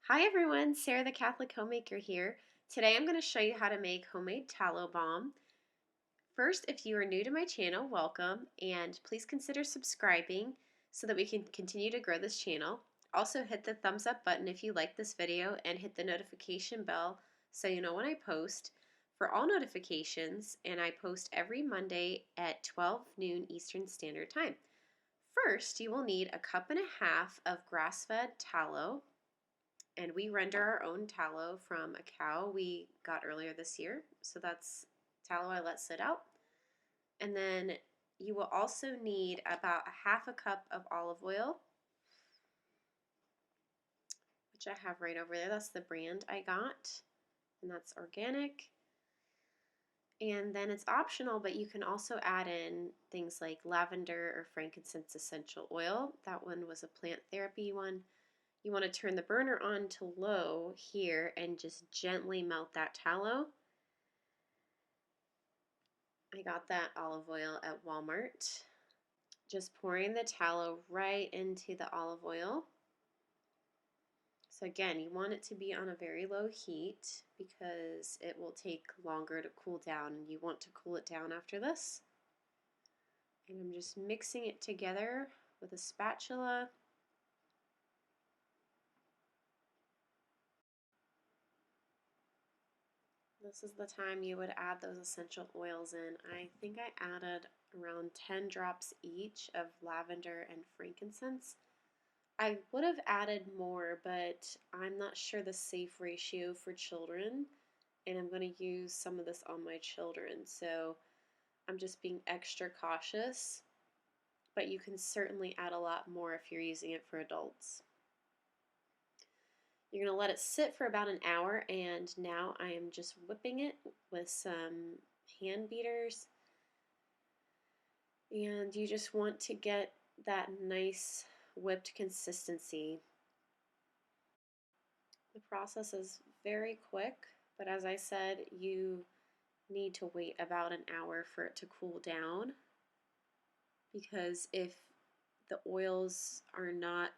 Hi everyone, Sarah the Catholic Homemaker here. Today I'm going to show you how to make homemade tallow balm. First, if you are new to my channel, welcome, and please consider subscribing so that we can continue to grow this channel. Also hit the thumbs up button if you like this video and hit the notification bell so you know when I post for all notifications, and I post every Monday at 12 noon Eastern Standard Time. First, you will need a cup and a half of grass-fed tallow. And we render our own tallow from a cow we got earlier this year. So that's tallow I let sit out. And then you will also need about a half a cup of olive oil, which I have right over there. That's the brand I got, and that's organic. And then it's optional, but you can also add in things like lavender or frankincense essential oil. That one was a plant therapy one. You want to turn the burner on to low here and just gently melt that tallow. I got that olive oil at Walmart. Just pouring the tallow right into the olive oil. So again, you want it to be on a very low heat because it will take longer to cool down, and you want to cool it down after this. And I'm just mixing it together with a spatula. This is the time you would add those essential oils in. I think I added around 10 drops each of lavender and frankincense. I would have added more, but I'm not sure the safe ratio for children, and I'm going to use some of this on my children, so I'm just being extra cautious, but you can certainly add a lot more if you're using it for adults. You're going to let it sit for about an hour, and now I am just whipping it with some hand beaters, and you just want to get that nice whipped consistency. The process is very quick, but as I said, you need to wait about an hour for it to cool down, because if the oils are not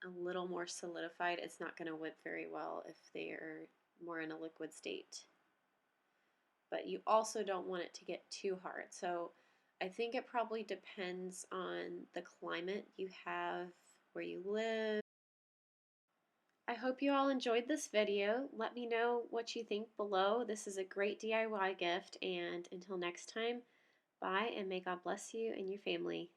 a little more solidified, it's not going to whip very well if they are more in a liquid state. But you also don't want it to get too hard. So I think it probably depends on the climate you have where you live. I hope you all enjoyed this video. Let me know what you think below. This is a great DIY gift, and until next time, bye, and may God bless you and your family.